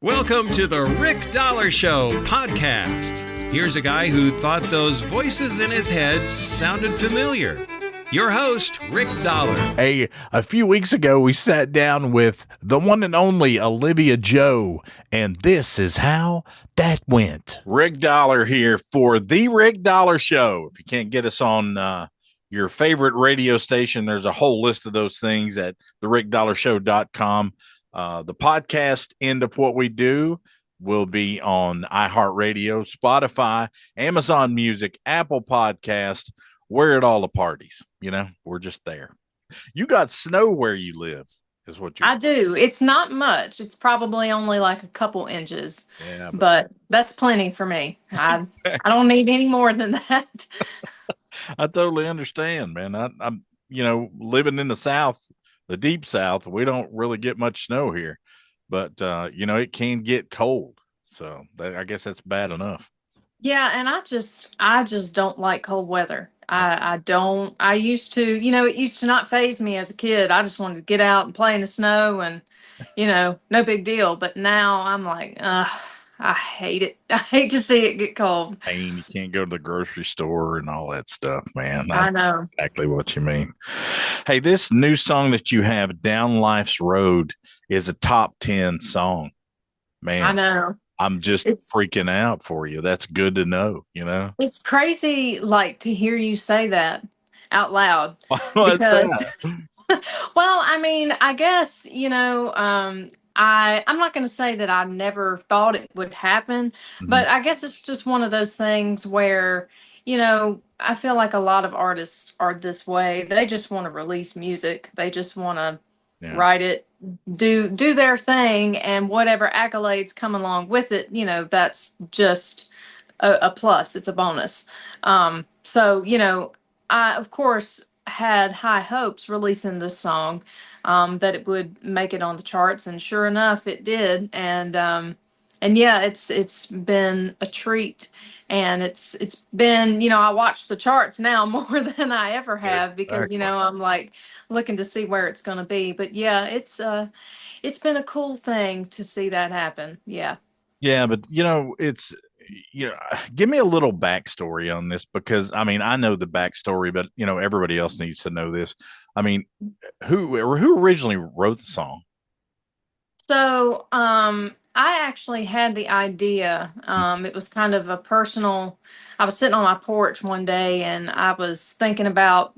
Welcome to the Rick Dollar Show podcast. Here's a guy who thought those voices in his head sounded familiar. Your host, Rick Dollar. Hey, a few weeks ago, we sat down with the one and only Olivia Jo, and this is how that went. Rick Dollar here for the Rick Dollar Show. If you can't get us on your favorite radio station, there's a whole list of those things at therickdollarshow.com. The podcast end of what we do will be on iHeartRadio, Spotify, Amazon Music, Apple Podcast. We're at all the parties. You know, we're just there. You got snow where you live, is what you. I do. It's not much. It's probably only like a couple inches. Yeah, but that's plenty for me. I don't need any more than that. I totally understand, man. I'm living in the South. The deep South, we don't really get much snow here, but it can get cold. So I guess that's bad enough. Yeah, and I just don't like cold weather. I don't. I used to, it used to not faze me as a kid. I just wanted to get out and play in the snow and, no big deal. But now I'm like, I hate it. I hate to see it get cold. Pain, you can't go to the grocery store and all that stuff, man. I know exactly what you mean. Hey, this new song that you have, Down Life's Road, is a top 10 song. Man, I know. I'm just freaking out for you. That's good to know, It's crazy, like, to hear you say that out loud. What's that? Well, I mean, I guess, I'm not going to say that I never thought it would happen, but I guess it's just one of those things where, I feel like a lot of artists are this way. They just want to release music. They just want to write it, do their thing, and whatever accolades come along with it, that's just a plus. It's a bonus. So, I, of course, had high hopes releasing this song, that it would make it on the charts, and sure enough, it did. And yeah, it's been a treat, and it's been, I watch the charts now more than I ever have because, I'm like looking to see where it's going to be. But yeah, it's been a cool thing to see that happen. Yeah. Yeah, but it's give me a little backstory on this because I mean I know the backstory, but everybody else needs to know this. I mean, who originally wrote the song? So, I actually had the idea. It was kind of a personal. I was sitting on my porch one day and I was thinking about,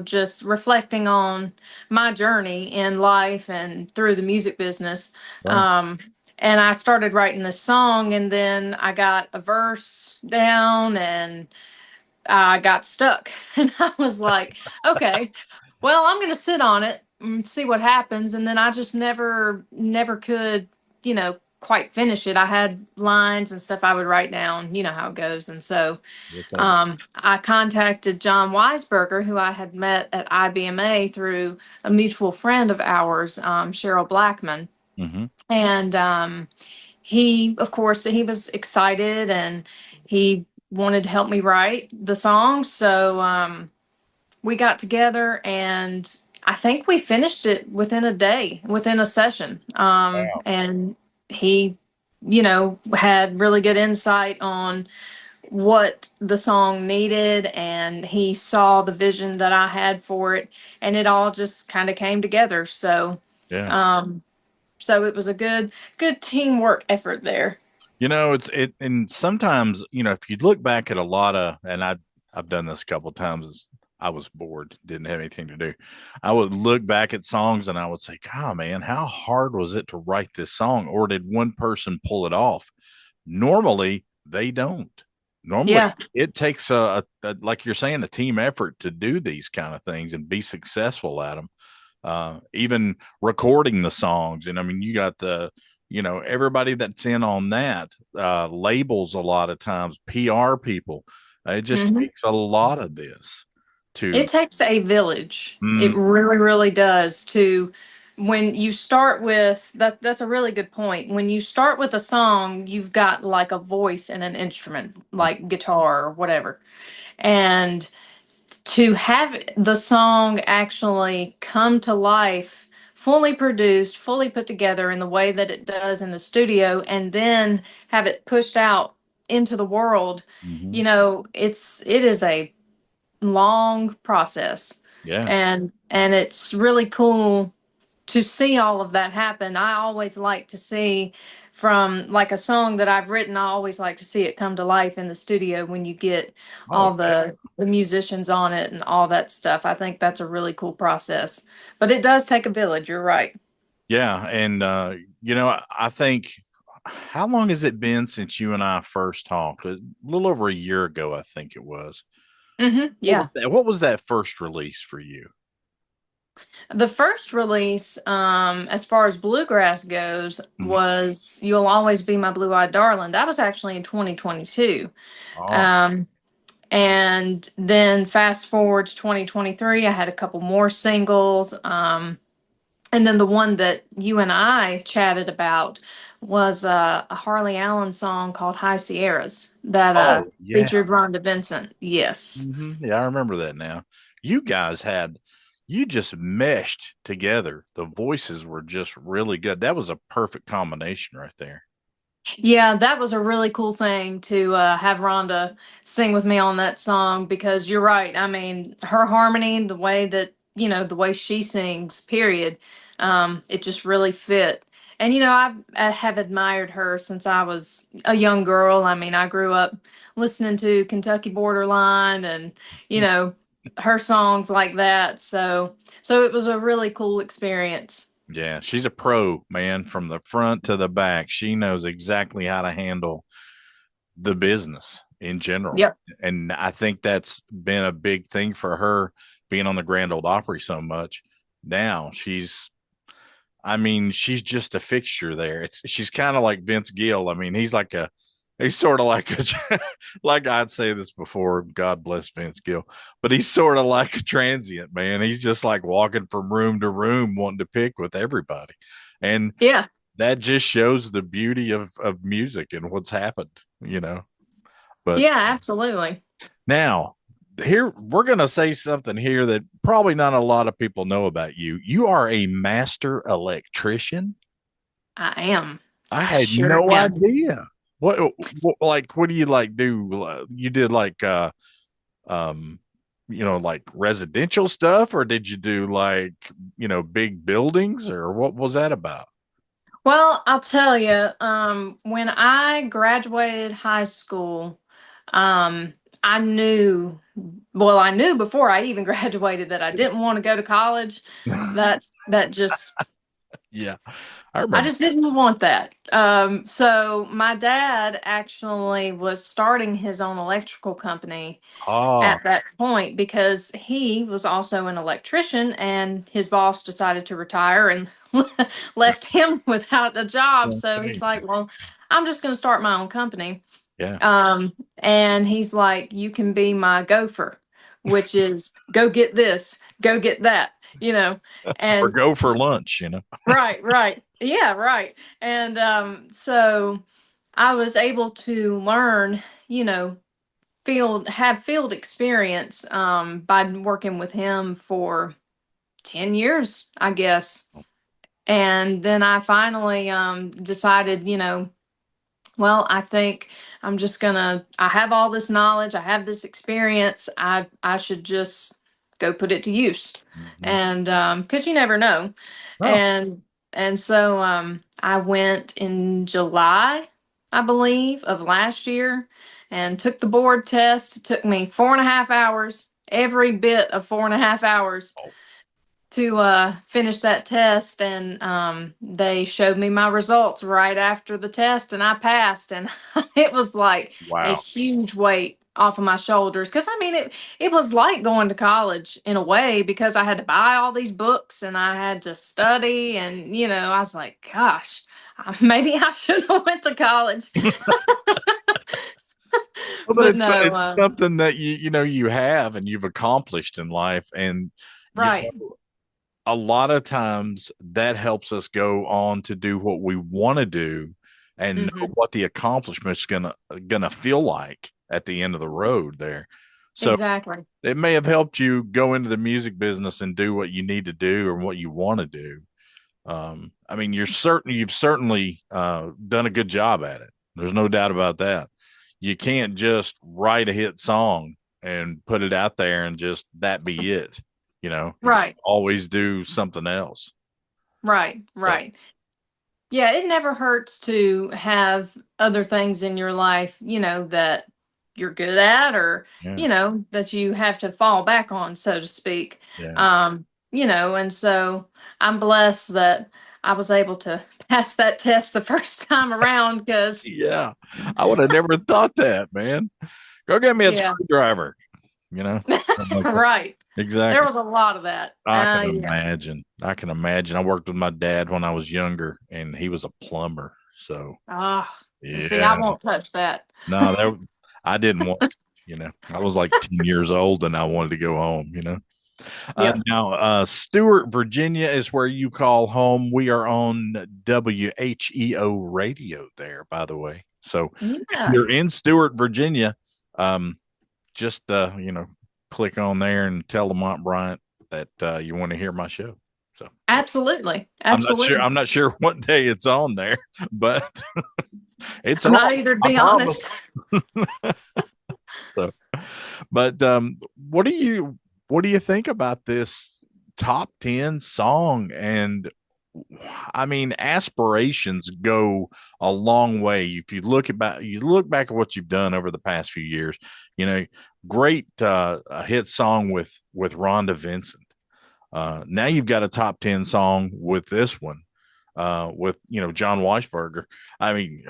just reflecting on my journey in life and through the music business. Right. And I started writing this song, and then I got a verse down and I got stuck. And I was like, okay, well, I'm going to sit on it and see what happens. And then I just never could, quite finish it. I had lines and stuff I would write down, you know how it goes. And so I contacted John Weisberger, who I had met at IBMA through a mutual friend of ours, Cheryl Blackman. Mm-hmm. And he, of course, he was excited and he wanted to help me write the song. So we got together and I think we finished it within a day, within a session. Wow. And he, had really good insight on what the song needed, and he saw the vision that I had for it, and it all just kind of came together. So, so it was a good teamwork effort there. And sometimes, if you look back at a lot of, and I've done this a couple of times, I was bored, didn't have anything to do. I would look back at songs and I would say, God, man, how hard was it to write this song? Or did one person pull it off? Normally, they don't. Normally, it takes like you're saying, a team effort to do these kind of things and be successful at them. Even recording the songs. And I mean, you got everybody that's in on that, labels a lot of times, PR people. It just takes a lot of this. It takes a village. It really, really does. When you start with that's a really good point. When you start with a song, you've got like a voice and an instrument, like guitar or whatever. And to have the song actually come to life fully produced, fully put together in the way that it does in the studio, and then have it pushed out into the world, Mm-hmm. you know, it is a long process. Yeah. And it's really cool to see all of that happen. I always like to see, from like a song that I've written, I always like to see it come to life in the studio when you get Oh, all the musicians on it and all that stuff. I think that's a really cool process. But it does take a village, you're right. yeah. And, I think, how long has it been since you and I first talked? A little over a year ago, I think it was. Yeah. What was that first release for you? The first release, as far as bluegrass goes, Mhm. was You'll Always Be My Blue-Eyed Darling. That was actually in 2022. Oh, Um, and then fast forward to 2023, I had a couple more singles. And then the one that you and I chatted about was a Harley Allen song called High Sierras that oh, yeah. featured Rhonda Vincent. Yes. Yeah, I remember that now. You guys you just meshed together. The voices were just really good. That was a perfect combination right there. Yeah, that was a really cool thing to have Rhonda sing with me on that song, because you're right. I mean, her harmony, the way that, the way she sings, period, it just really fit. And, I have admired her since I was a young girl. I mean, I grew up listening to Kentucky Borderline and, you know, her songs like that. So it was a really cool experience. Yeah, she's a pro, man, from the front to the back. She knows exactly how to handle the business in general. Yep. And I think that's been a big thing for her being on the Grand Old Opry so much. Now she's just a fixture there. She's kind of like Vince Gill. I mean, he's sort of like like I'd say this before, God bless Vince Gill, but he's sort of like a transient, man. He's just like walking from room to room, wanting to pick with everybody. And Yeah. that just shows the beauty of music and what's happened. But Yeah, absolutely. now, here we're going to say something here that probably not a lot of people know about you. You are a master electrician. I am. I I had sure no am. idea. What do you like do? You did like um like residential stuff, or did you do like big buildings, or what was that about? Well, I'll tell you, when I graduated high school, um, I knew, I knew before I even graduated that I didn't want to go to college. That just Yeah, I I remember. just didn't want that. So my dad actually was starting his own electrical company Oh, at that point, because he was also an electrician and his boss decided to retire and left him without a job. So he's like, well, I'm just going to start my own company. yeah. And he's like, you can be my gopher, which is go get this, go get that, Or and go for lunch. right, right. Yeah, right. And so I was able to learn, you know, field experience by working with him for 10 years, I guess. And then I finally decided, well, I think I have all this knowledge, I have this experience, I should just go put it to use. Mhm. And because you never know. Oh, And so I went in July, I believe, of last year and took the board test. It took me 4.5 hours, every bit of 4.5 hours to finish that test, and they showed me my results right after the test, and I passed, and it was like a wow. huge weight off of my shoulders, because I mean it was like going to college in a way, because I had to buy all these books and I had to study, and I was like, gosh, maybe I should have went to college. Well, but But no, it's something that you have and you've accomplished in life, and you right. know, a lot of times that helps us go on to do what we want to do, and know Hmm. what the accomplishment's gonna feel like at the end of the road there. So Exactly. it may have helped you go into the music business and do what you need to do or what you want to do. I mean, you've certainly done a good job at it. There's no doubt about that. You can't just write a hit song and put it out there and just that be it. You Right. always do something else. Right. So, Right. Yeah, it never hurts to have other things in your life, that you're good at, or, yeah, that you have to fall back on, so to speak. yeah, And so I'm blessed that I was able to pass that test the first time around because, yeah. I would have never thought that, man. Go get me a yeah, screwdriver. Something like that. right. There Exactly. was a lot of that. I can Yeah. imagine. I can imagine. I worked with my dad when I was younger, and he was a plumber. So, Ah, see, I yeah. won't touch that. No, I didn't want to, I was like 10 years old and I wanted to go home. Yep. Now, Stuart, Virginia is where you call home. We are on WHEO radio there, by the way. So if Yeah. you're in Stuart, Virginia, um, just, click on there and tell Lamont Bryant that you want to hear my show. So Absolutely. I'm not sure. Absolutely. I'm not sure what day it's on there, but it's I'm on. not either, to I be promise. honest. So, but what do you think about this top 10 song? And I mean, aspirations go a long way. If you look back at what you've done over the past few years, you know, great a hit song with Rhonda Vincent. Now you've got a top 10 song with this one, with John Weisberger. I mean,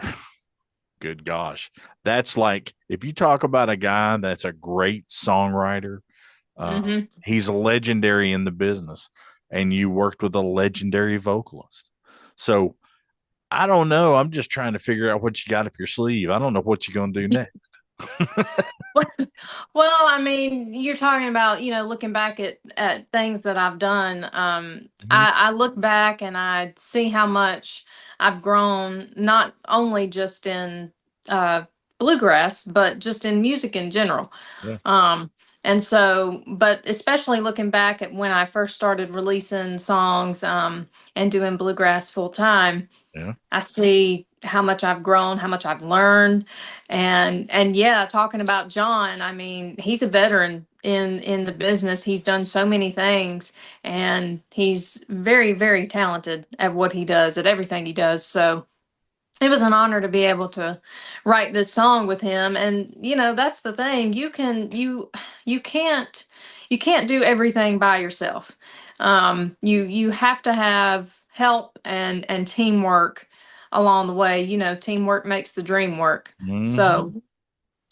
good gosh, that's like if you talk about a guy that's a great songwriter, Hmm. he's a legendary in the business, and you worked with a legendary vocalist. So I don't know. I'm just trying to figure out what you got up your sleeve. I don't know what you're going to do next. Well, I mean, you're talking about, looking back at things that I've done. Mhm. I look back and I see how much I've grown, not only just in uh, bluegrass, but just in music in general. Yeah, Um, and so, but especially looking back at when I first started releasing songs and doing bluegrass full time, yeah. I see how much I've grown, how much I've learned, and yeah, talking about John, I mean, he's a veteran in the business. He's done so many things, and he's very, very talented at what he does, at everything he does. So it was an honor to be able to write this song with him. And that's the thing. You can't do everything by yourself. You have to have help and teamwork along the way. Teamwork makes the dream work. Hmm. So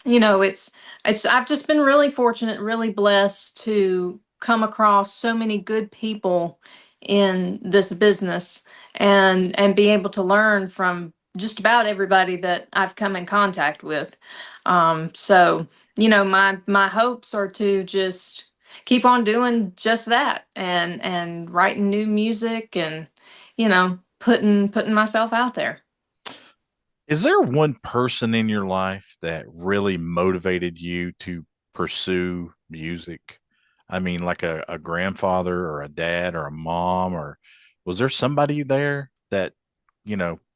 it's I've just been really fortunate, really blessed to come across so many good people in this business and be able to learn from just about everybody that I've come in contact with. So my hopes are to just keep on doing just that and writing new music and putting myself out there. Is there one person in your life that really motivated you to pursue music? I mean, like a grandfather or a dad or a mom, or was there somebody there that,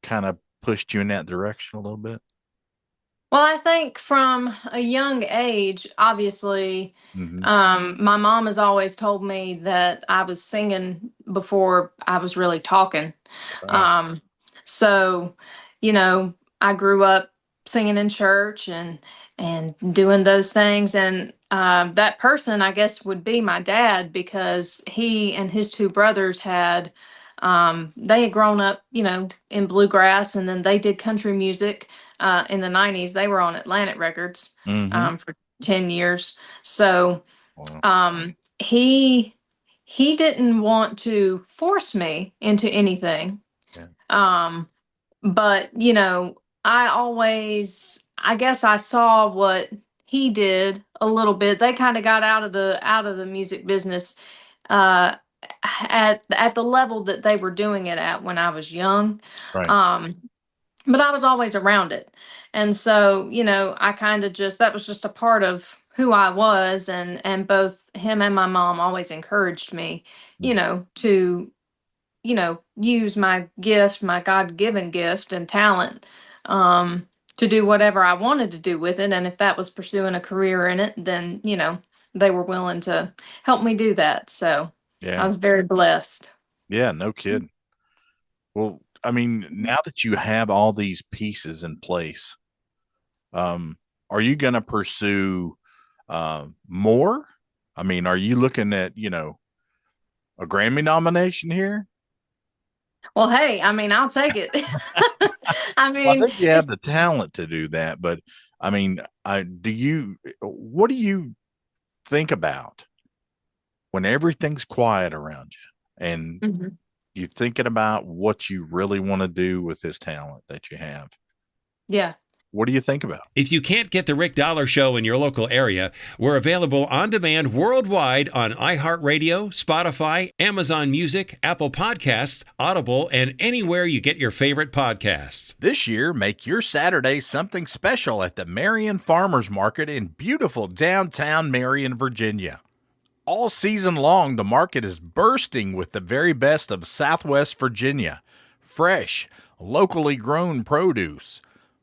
kind of pushed you in that direction a little bit? Well, I think from a young age, obviously, Hmm. my mom has always told me that I was singing before I was really talking. Wow. Um, so, you know, I grew up singing in church and doing those things, and that person, I guess, would be my dad because he and his two brothers they had grown up, in bluegrass, and then they did country music in the 90s. They were on Atlantic Records Hmm. for 10 years. So Wow. he didn't want to force me into anything. Yeah. Um, but I guess I saw what he did a little bit. They kind of got out of the music business uh at the level that they were doing it at when I was young. Right. Um, but I was always around it. And so, I kind of that was just a part of who I was, and both him and my mom always encouraged me, to use my gift, my God-given gift and talent, to do whatever I wanted to do with it. And if that was pursuing a career in it, then, they were willing to help me do that. So I Yeah. was very blessed. Yeah, no kidding. Well, I mean, now that you have all these pieces in place, are you going to pursue more? I mean, are you looking at, a Grammy nomination here? Well, hey, I mean, I'll take it. I Well, I mean, think you have the talent to do that, but I mean, what do you think about when everything's quiet around you and mhm. you thinking about what you really want to do with this talent that you have? Yeah. What do you think about? If you can't get The Rick Dollar Show in your local area, we're available on demand worldwide on iHeartRadio, Spotify, Amazon Music, Apple Podcasts, Audible, and anywhere you get your favorite podcasts. This year, make your Saturday something special at the Marion Farmers Market in beautiful downtown Marion, Virginia. All season long, the market is bursting with the very best of Southwest Virginia. Fresh, locally grown produce,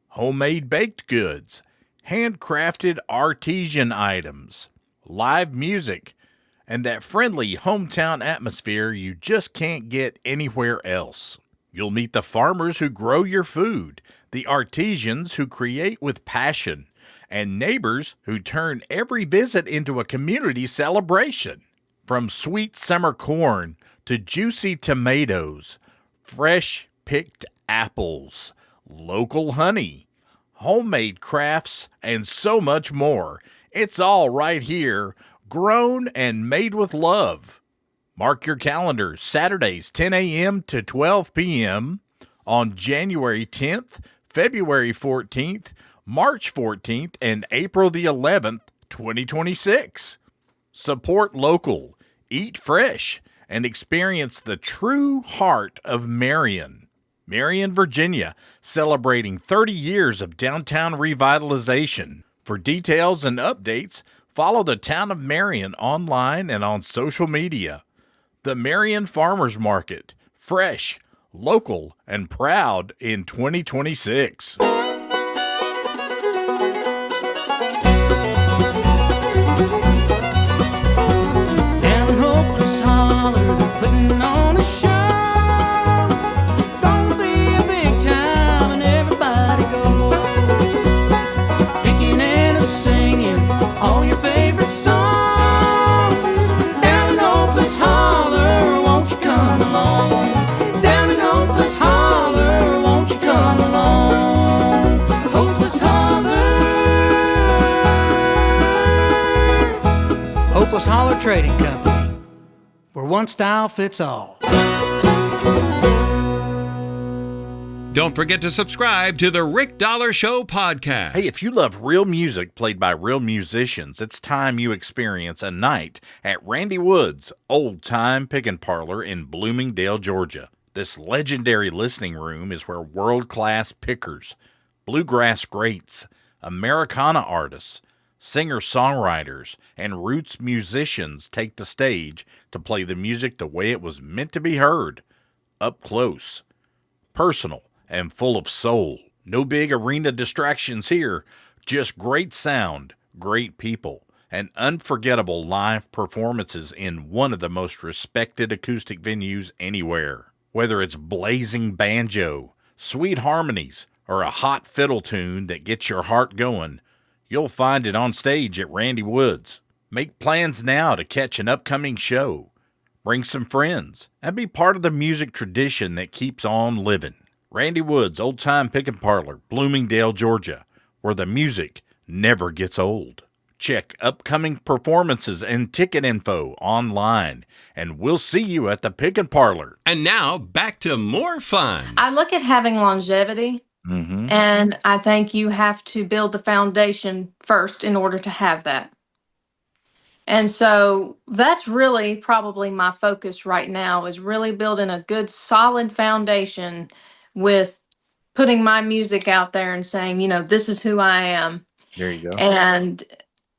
homemade baked goods, handcrafted artisan items, live music, and that friendly hometown atmosphere you just can't get anywhere else. You'll meet the farmers who grow your food, the artisans who create with passion, and neighbors who turn every visit into a community celebration. From sweet summer corn to juicy tomatoes, fresh picked apples, local honey, homemade crafts, and so much more. It's all right here, grown and made with love. Mark your calendars, Saturdays 10 a.m. to 12 p.m. on January 10th, February 14th, March 14th, and April the 11th, 2026. Support local, eat fresh, and experience the true heart of Marion, Virginia, celebrating 30 years of downtown revitalization. For details and updates, follow the Town of Marion online and on social media. The Marion Farmers Market, fresh, local, and proud in 2026. Holler Trading Company, where one style fits all. Don't forget to subscribe to the Rick Dollar Show podcast. Hey, if you love real music played by real musicians, it's time you experience a night at Randy Wood's Old Time Pickin' Parlor in Bloomingdale, Georgia. This legendary listening room is where world-class pickers, bluegrass greats, Americana artists, singer-songwriters, and roots musicians take the stage to play the music the way it was meant to be heard, up close, personal, and full of soul. No big arena distractions here, just great sound, great people, and unforgettable live performances in one of the most respected acoustic venues anywhere. Whether it's blazing banjo, sweet harmonies, or a hot fiddle tune that gets your heart going, you'll find it on stage at Randy Wood's. Make plans now to catch an upcoming show. Bring some friends and be part of the music tradition that keeps on living. Randy Wood's Old Time Pickin' Parlor, Bloomingdale, Georgia, where the music never gets old. Check upcoming performances and ticket info online, and we'll see you at the Pickin' Parlor. And now, back to more fun. I look at having longevity. Mm-hmm. And I think you have to build the foundation first in order to have that. And so that's really probably my focus right now, is really building a good solid foundation with putting my music out there and saying, this is who I am. There you go. And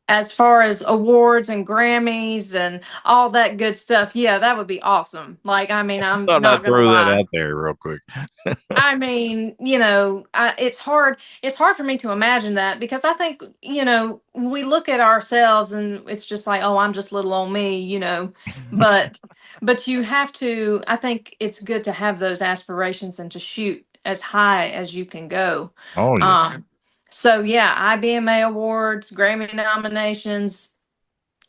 as far as awards and Grammys and all that good stuff, yeah, that would be awesome. Like, I mean, I'm Thought not I'd gonna throw that lie. out there real quick. I mean, it's hard. It's hard for me to imagine that because I think, we look at ourselves and it's just like, oh, I'm just little old me. But, but you have to. I think it's good to have those aspirations and to shoot as high as you can go. Oh yeah, So yeah, IBMA awards, Grammy nominations,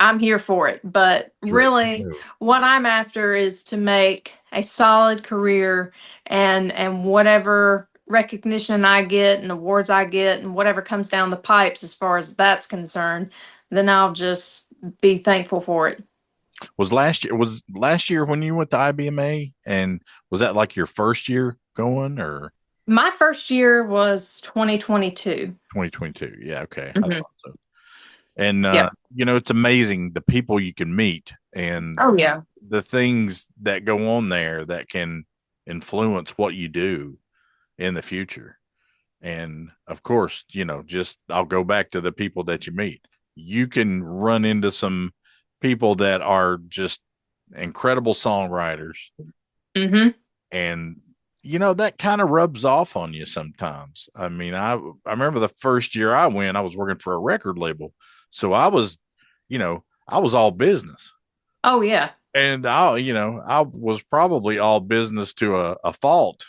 I'm here for it. But really, what I'm after is to make a solid career and whatever recognition I get and awards I get and whatever comes down the pipes as far as that's concerned, then I'll just be thankful for it. was last year when you went to IBMA, and was that like your first year going or My first year was 2022. 2022? Yeah, okay. I Mhm. thought so. And Yep. it's amazing the people you can meet and Oh yeah. the things that go on there that can influence what you do in the future. And of course, just I'll go back to the people that you meet. You can run into some people that are just incredible songwriters. Mm-hmm. And that kind of rubs off on you sometimes. I mean, I remember the first year I went, I was working for a record label. So I was all business. Oh yeah. And I was probably all business to a fault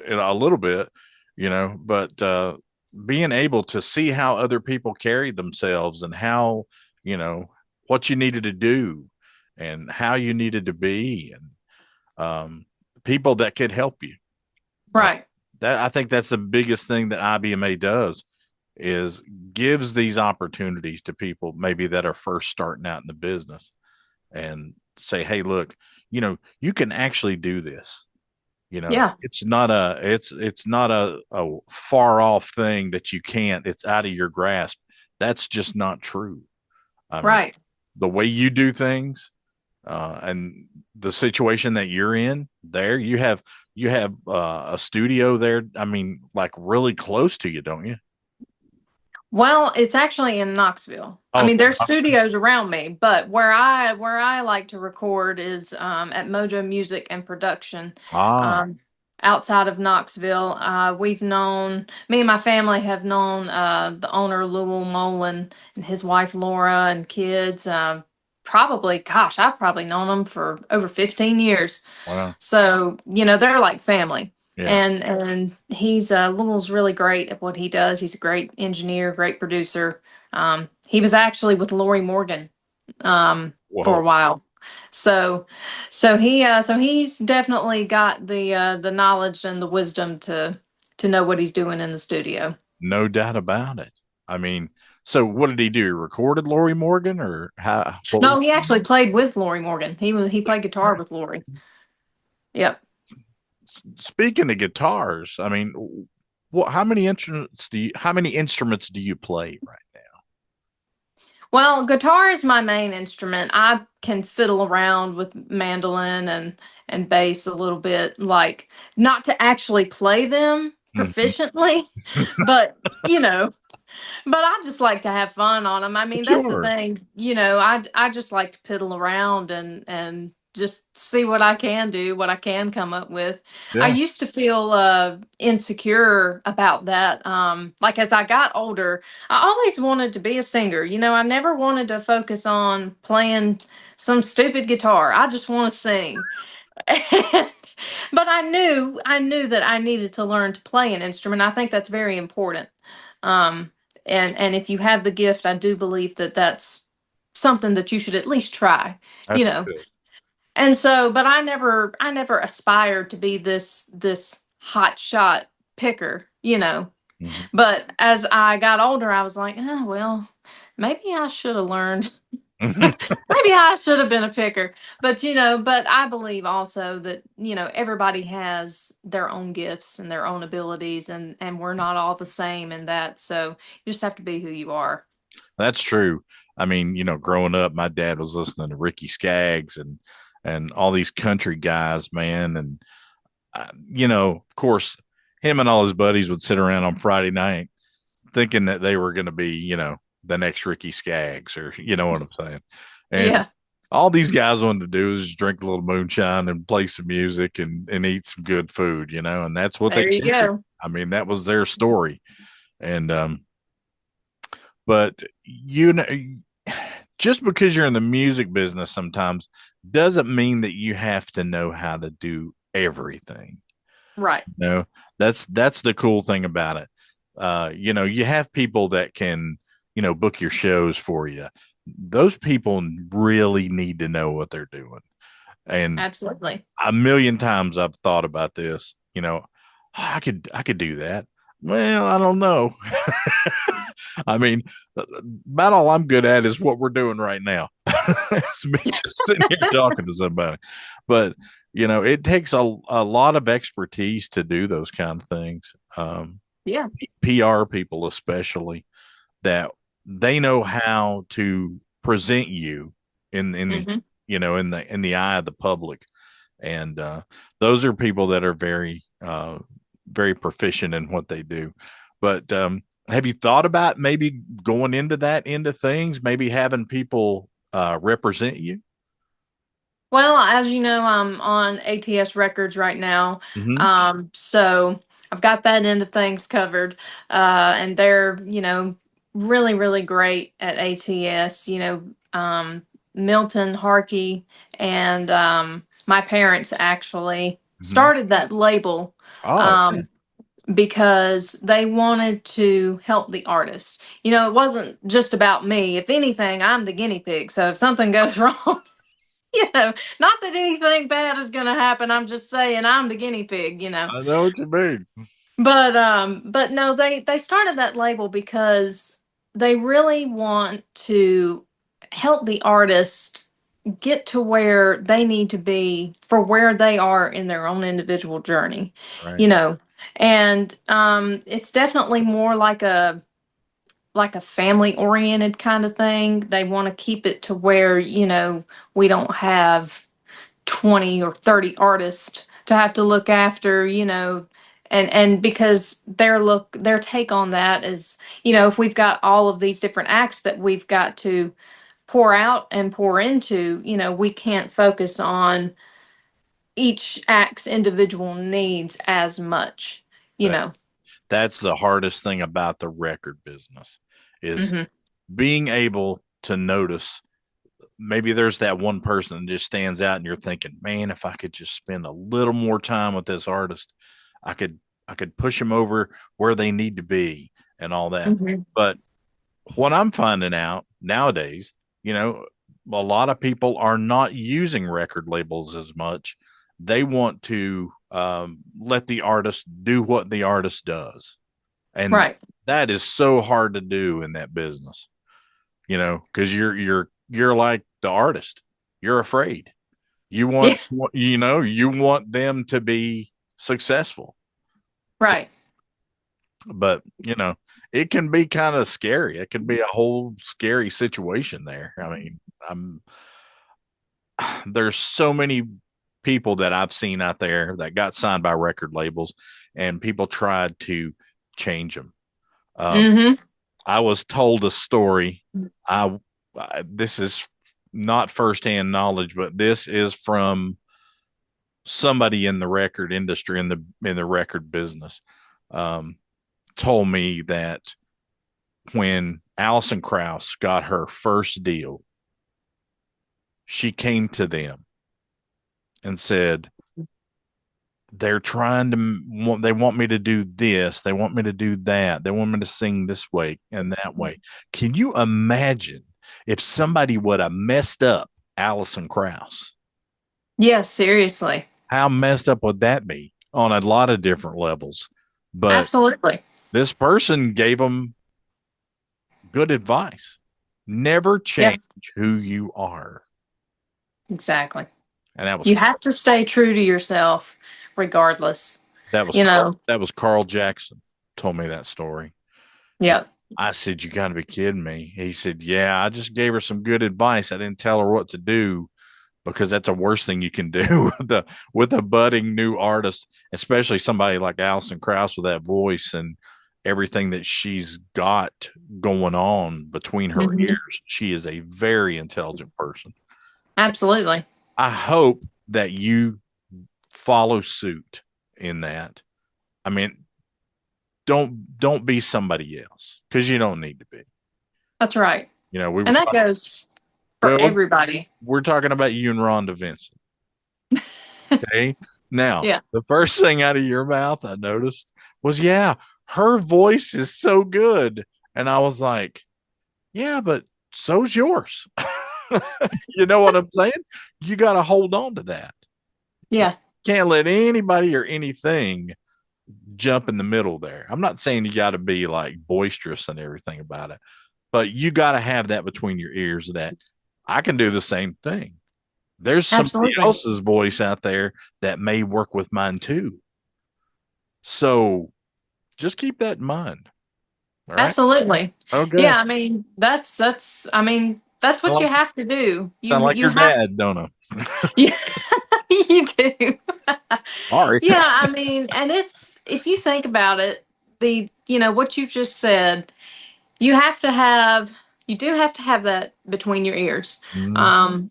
in a little bit, but being able to see how other people carried themselves and how, what you needed to do and how you needed to be and people that could help you. Right. That I think that's the biggest thing that IBMA does is gives these opportunities to people maybe that are first starting out in the business and say, hey, look, you can actually do this. Yeah. It's not a far off thing that you can't, it's out of your grasp. That's just not true. I mean, Right. the way you do things, and the situation that you're in there, you have a studio there. I mean, like really close to you, don't you? Well, it's actually in Knoxville. I Oh, mean, there's studios around me, but where I like to record is at Mojo Music and Production, ah, um, outside of Knoxville. Me and my family have known the owner Lowell Molan and his wife Laura and kids. Probably, gosh, I've probably known them for over 15 years. wow, So, they're like family. yeah, And he's Lowell's really great at what he does. He's a great engineer, great producer. He was actually with Lori Morgan for whoa, a while. So he's definitely got the knowledge and the wisdom to know what he's doing in the studio. no doubt about it. I mean, so what did he do? He recorded Lori Morgan or how? No, he actually played with Lori Morgan. He played guitar with Lori. Yep. Speaking of guitars, I mean, how many instruments do you play right now? Well, guitar is my main instrument. I can fiddle around with mandolin and bass a little bit, like not to actually play them Mhm. proficiently, but you know, but I just like to have fun on them. I mean, that's the Sure. thing. I just like to piddle around and just see what I can do, what I can come up with. I Yeah. used to feel insecure about that. Like as I got older, I always wanted to be a singer. I never wanted to focus on playing some stupid guitar. I just want to sing. But I knew that I needed to learn to play an instrument. I think that's very important. Um, and if you have the gift, I do believe that that's something that you should at least try. You That's know. good. And so, but I never aspired to be this hot shot picker. Mhm. But as I got older, I was like, oh well, maybe I should have learned. Maybe I should have been a picker. But I believe also that, everybody has their own gifts and their own abilities and we're not all the same in that. So you just have to be who you are. That's true. I mean, growing up, my dad was listening to Ricky Skaggs and all these country guys, man, and of course, him and all his buddies would sit around on Friday night thinking that they were going to be, the next Ricky Skaggs, or you know what I'm saying. And Yeah. all these guys wanted to do is drink a little moonshine and play some music and eat some good food, you know, and that's what they There you did. go. I mean, that was their story. And but you know, just because you're in the music business sometimes doesn't mean that you have to know how to do everything. Right. You know, that's the cool thing about it. You know, you have people that can, you know, book your shows for you. Those people really need to know what they're doing. And Absolutely. a million times I've thought about this, you know, I could do that. Well, I don't know. I mean, about all I'm good at is what we're doing right now. It's me just sitting here talking to somebody. But, you know, it takes a lot of expertise to do those kind of things. Yeah. PR people, especially, that they know how to present you in the, you know, in the eye of the public. And those are people that are very, very proficient in what they do. But have you thought about maybe going into things, maybe having people represent you? Well, as you know, I'm on ATS Records right now. So I've got that end of things covered. And they're, you know, really, really great at ATS. You know, Milton Harkey and my parents actually started that label. Oh, Because they wanted to help the artist. You know, it wasn't just about me. If anything, I'm the guinea pig. So if something goes wrong, you know, not that anything bad is going to happen. I'm just saying I'm the guinea pig, you know. I know what you mean. But no, they started that label because they really want to help the artist get to where they need to be for where they are in their own individual journey, Right. you know. And it's definitely more like a family oriented kind of thing. They want to keep it to where, you know, we don't have 20 or 30 artists to have to look after, you know, and because their take on that is, you know, if we've got all of these different acts that we've got to pour out and pour into, you know, we can't focus on each act's individual needs as much, you That, know. that's the hardest thing about the record business is being able to notice. Maybe there's that one person that just stands out and you're thinking, man, if I could just spend a little more time with this artist, I could push them over where they need to be and all that. But what I'm finding out nowadays, you know, a lot of people are not using record labels as much. They want to let the artist do what the artist does. And that is so hard to do in that business, you know, because you're like the artist. You're afraid. You want, you know, you want them to be successful. Right. But, you know, it can be kind of scary. It can be a whole scary situation there. I mean, there's so many people that I've seen out there that got signed by record labels and people tried to change them. I was told a story. This is not firsthand knowledge, but this is from somebody in the record industry, in the record business. Told me that when Alison Krauss got her first deal, she came to them and said, they're trying to, they want me to do this. They want me to do that. They want me to sing this way and that way. Can you imagine if somebody would have messed up Alison Krauss? Yeah, seriously. How messed up would that be on a lot of different levels? But absolutely, this person gave them good advice. Never change who you are. Exactly. And that was, you have to stay true to yourself regardless. That was, you know, that was Carl Jackson told me that story. Yeah. I said, you got to be kidding me. He said, yeah, I just gave her some good advice. I didn't tell her what to do because that's the worst thing you can do with a budding new artist, especially somebody like Alison Krauss with that voice. And everything that she's got going on between her Mhm. ears. She is a very intelligent person. Absolutely. I hope that you follow suit in that. I mean, don't be somebody else, because you don't need to be. That's right. You know, we were And that talking, goes for well, everybody. we're talking about you and Rhonda Vincent. Okay. Now, Yeah. the first thing out of your mouth I noticed was, yeah, her voice is so good. And I was like, yeah, but so's yours. You know what I'm saying? You got to hold on to that. Yeah. Can't let anybody or anything jump in the middle there. I'm not saying you got to be like boisterous and everything about it, but you got to have that between your ears that I can do the same thing. There's somebody Absolutely. else's voice out there that may work with mine too. So just keep that in mind. All right. Absolutely. Okay. Yeah, I mean, that's what you have to do. Sound like You your have dad, don't I? Yeah, you do. Sorry. Yeah, I mean, and it's if you think about it, what you just said, you have to have you do have to have that between your ears. And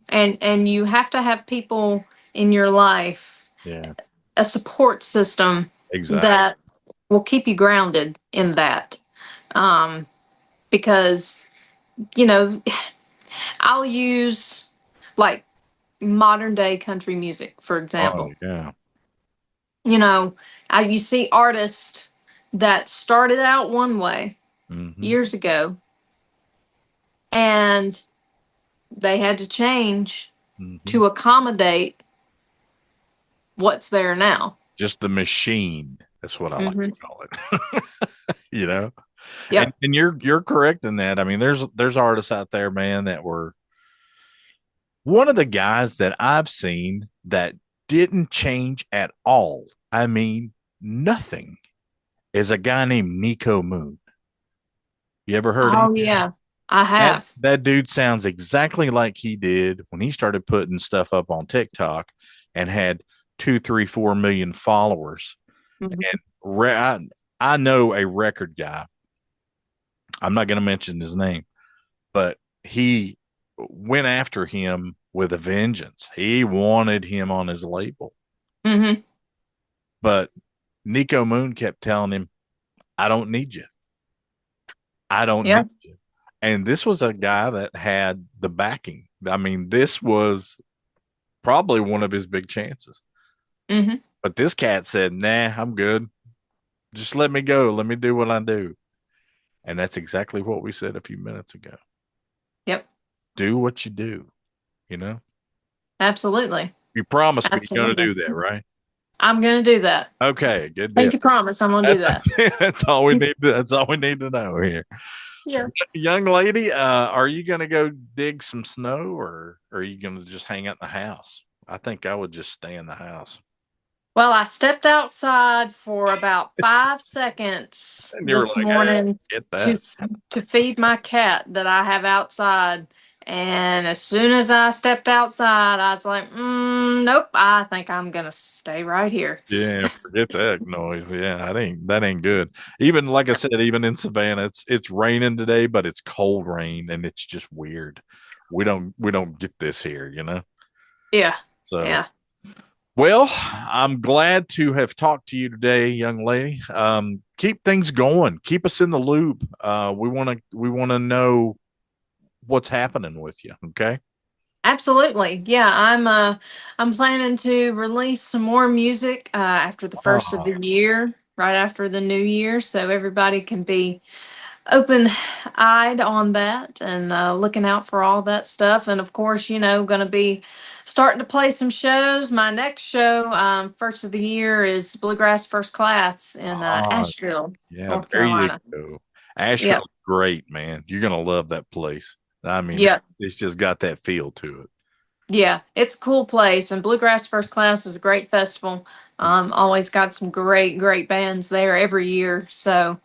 you have to have people in your life, Yeah, a support system exactly. that will keep you grounded in that. Um, because, you know, I'll use like modern day country music, for Oh, example. yeah. You know, you see artists that started out one way Mm-hmm. years ago and they had to change Mm-hmm. to accommodate what's there now. Just the machine. That's what I like Hmm. to call it. You know? Yep. And you're correct in that. I mean, there's artists out there, man, that were one of the guys that I've seen that didn't change at all. I mean, nothing, is a guy named Nico Moon. You ever heard him? Oh, yeah, I That have. that dude sounds exactly like he did when he started putting stuff up on TikTok and had 2, 3, 4 million followers. Mhm. And I know a record guy. I'm not going to mention his name, but he went after him with a vengeance. He wanted him on his label, Mhm. but Nico Moon kept telling him, "I don't need you. I don't Yeah. need you." And this was a guy that had the backing. I mean, this was probably one of his big chances. Mhm. But this cat said, "Nah, I'm good. Just let me go. Let me do what I do." And that's exactly what we said a few minutes ago. Yep. Do what you do, you know? Absolutely. You promised me you're going to Absolutely. do that, right? I'm going to do that. Okay, good deal. Pinky promise I'm going to do that. That's all we need. That's all we need to know here. Yeah. Young lady, are you going to go dig some snow, or are you going to just hang out in the house? I think I would just stay in the house. Well, I stepped outside for about 5 seconds And you're this like, hey, morning get to that. to feed my cat that I have outside. And as soon as I stepped outside, I was like, nope, I think I'm gonna stay right here. Yeah, forget that noise. Yeah, that ain't good. Even like I said, even in Savannah, it's raining today, but it's cold rain and it's just weird. We don't get this here, you know? Yeah, So yeah, well, I'm glad to have talked to you today, young lady. Keep things going. Keep us in the loop. We wanna know what's happening with you. Okay. absolutely. Yeah, I'm planning to release some more music after the first of Oh, the year, right after the new year, so everybody can be open eyed on that and looking out for all that stuff. And of course, going to be starting to play some shows. My next show, first of the year, is Bluegrass First Class in oh, Asheville, yeah. North There you Carolina. go. Yep. Asheville's great, man. You're gonna love that place. I mean, Yep. it's just got that feel to it. Yeah, it's a cool place, and Bluegrass First Class is a great festival. Always got some great, great bands there every year. So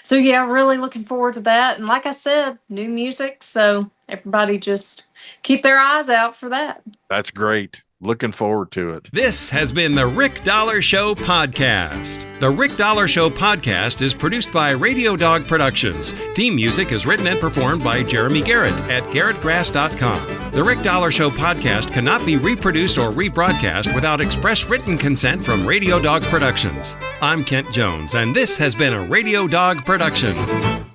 yeah, really looking forward to that. And like I said, new music, so everybody just keep their eyes out for that. That's great. Looking forward to it. This has been the Rick Dollar Show podcast. The Rick Dollar Show podcast is produced by Radio Dog Productions. Theme music is written and performed by Jeremy Garrett at garrettgrass.com. The Rick Dollar Show podcast cannot be reproduced or rebroadcast without express written consent from Radio Dog Productions. I'm Kent Jones, and this has been a Radio Dog production.